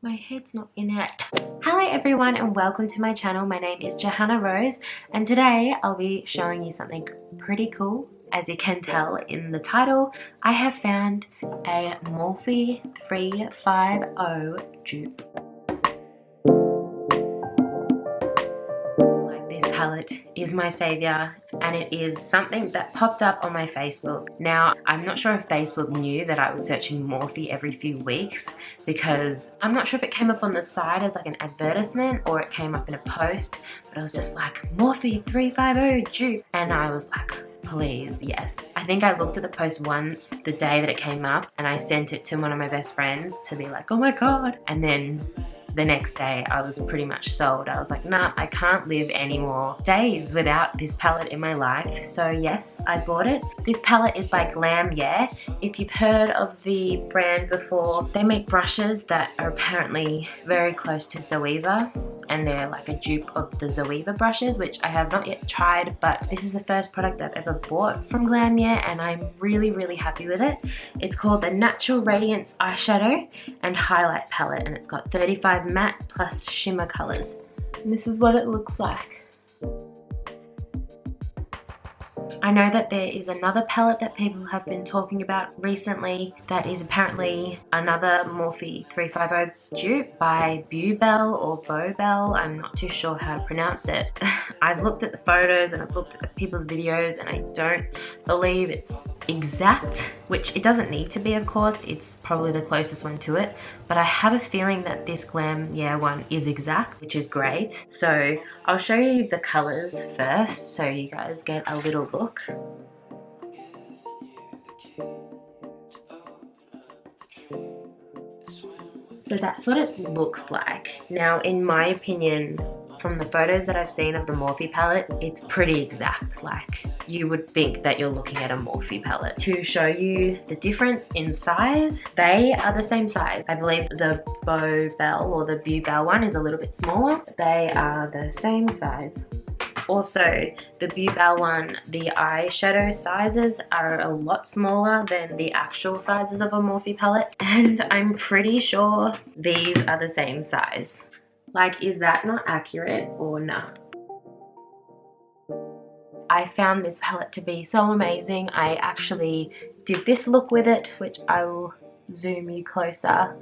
My head's not in it. Hello everyone and welcome to my channel. My name is Johanna Rose and today I'll be showing you something pretty cool. As you can tell in the title, I have found a Morphe 35O dupe. This palette is my savior and it is something that popped up on my Facebook. Now, I'm not sure if Facebook knew that I was searching Morphe every few weeks because I'm not sure if it came up on the side as like an advertisement or it came up in a post, but I was just like, Morphe 35O dupe. And I was like, please, yes. I think I looked at the post once the day that it came up and I sent it to one of my best friends to be like, oh my God. And then the next day I was pretty much sold. I was like, nah, I can't live any more days without this palette in my life. So yes, I bought it. This palette is by Glamierre. If you've heard of the brand before, they make brushes that are apparently very close to Zoeva, and they're like a dupe of the Zoeva brushes, which I have not yet tried, but this is the first product I've ever bought from Glamierre and I'm really happy with it. It's called the Natural Radiance Eyeshadow and Highlight Palette and it's got 35 matte plus shimmer colors. And this is what it looks like. I know that there is another palette that people have been talking about recently that is apparently another Morphe 35O dupe by Bubel or Bobel. I'm not too sure how to pronounce it. I've looked at the photos and I've looked at people's videos and I don't believe it's exact, which it doesn't need to be, of course. It's probably the closest one to it, but I have a feeling that this Glamierre one is exact, which is great. So I'll show you the colors first so you guys get a little look. So that's what it looks like. Now, in my opinion, from the photos that I've seen of the Morphe palette, it's pretty exact. Like, you would think that you're looking at a Morphe palette. To show you the difference in size, they are the same size. I believe the Bobel or the Bubel one is a little bit smaller, but they are the same size. Also, the Bubel one, the eyeshadow sizes are a lot smaller than the actual sizes of a Morphe palette, and I'm pretty sure these are the same size. Like, is that not accurate or not? I found this palette to be so amazing. I actually did this look with it, which I will zoom you closer.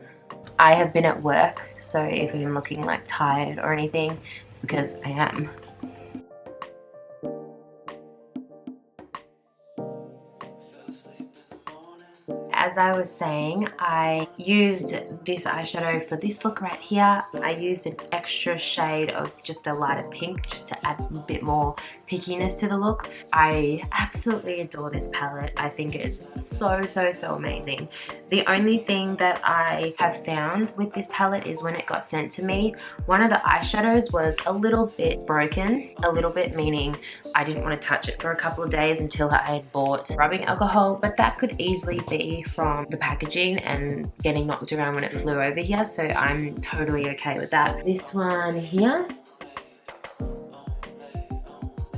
I have been at work, so if I'm looking like tired or anything, it's because I am. As I was saying, I used this eyeshadow for this look right here. I used an extra shade of just a lighter pink just to add a bit more pickiness to the look. I absolutely adore this palette. I think it's so amazing. The only thing that I have found with this palette is when it got sent to me, one of the eyeshadows was a little bit broken. A little bit meaning I didn't want to touch it for a couple of days until I had bought rubbing alcohol, but that could easily be from the packaging and getting knocked around when it flew over here, so I'm totally okay with that. This one here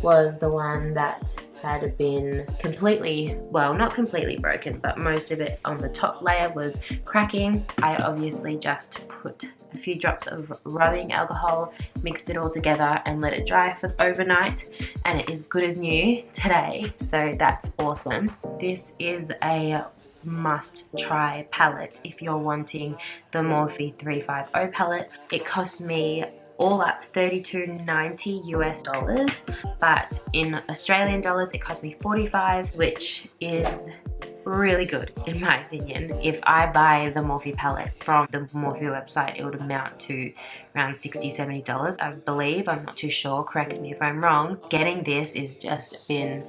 was the one that had been completely, well, not completely broken, but most of it on the top layer was cracking. I obviously just put a few drops of rubbing alcohol, mixed it all together and let it dry for overnight, and it is good as new today, so that's awesome. This is a must try palette if you're wanting the Morphe 35O palette. It cost me all up $32.90 US, but in Australian dollars it cost me 45, which is really good in my opinion. If I buy the Morphe palette from the Morphe website, it would amount to around $60-70, I believe. I'm not too sure, correct me if I'm wrong. Getting this has just been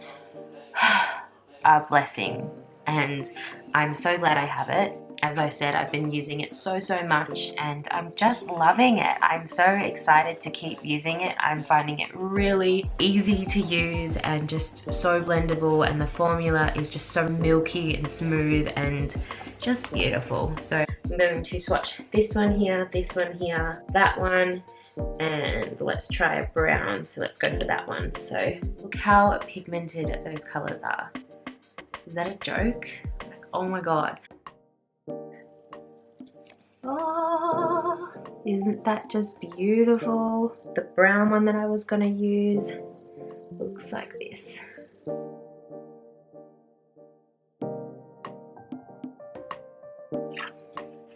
a blessing and I'm so glad I have it. As I said, I've been using it so much and I'm just loving it. I'm so excited to keep using it. I'm finding it really easy to use and just so blendable, and the formula is just so milky and smooth and just beautiful. So I'm going to swatch this one here, that one, and let's try a brown. So let's go for that one. So look how pigmented those colors are. Is that a joke? Like, oh my God. Oh, Isn't that just beautiful? The brown one that I was gonna use looks like this.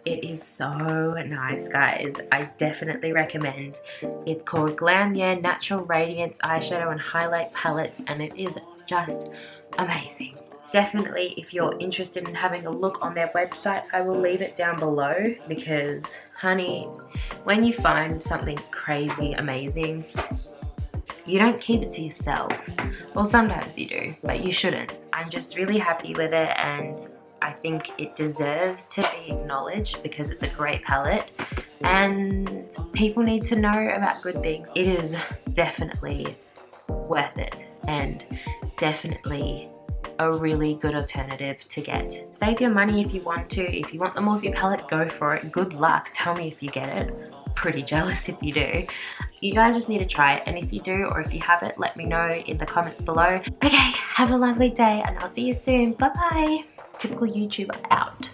It is so nice, guys. I definitely recommend. It's called Glamierre Natural Radiance Eyeshadow and Highlight Palette, and it is just amazing. Definitely, if you're interested in having a look on their website, I will leave it down below, because honey, when you find something crazy amazing, you don't keep it to yourself. Well, sometimes you do, but you shouldn't. I'm just really happy with it, and I think it deserves to be acknowledged because it's a great palette and people need to know about good things. It is definitely worth it and definitely a really good alternative to get. Save your money if you want to. If you want the Morphe palette, go for it. Good luck. Tell me if you get it. Pretty jealous if you do. You guys just need to try it, and if you do or if you have it, let me know in the comments below. Okay, have a lovely day and I'll see you soon. Bye bye. Typical YouTuber out.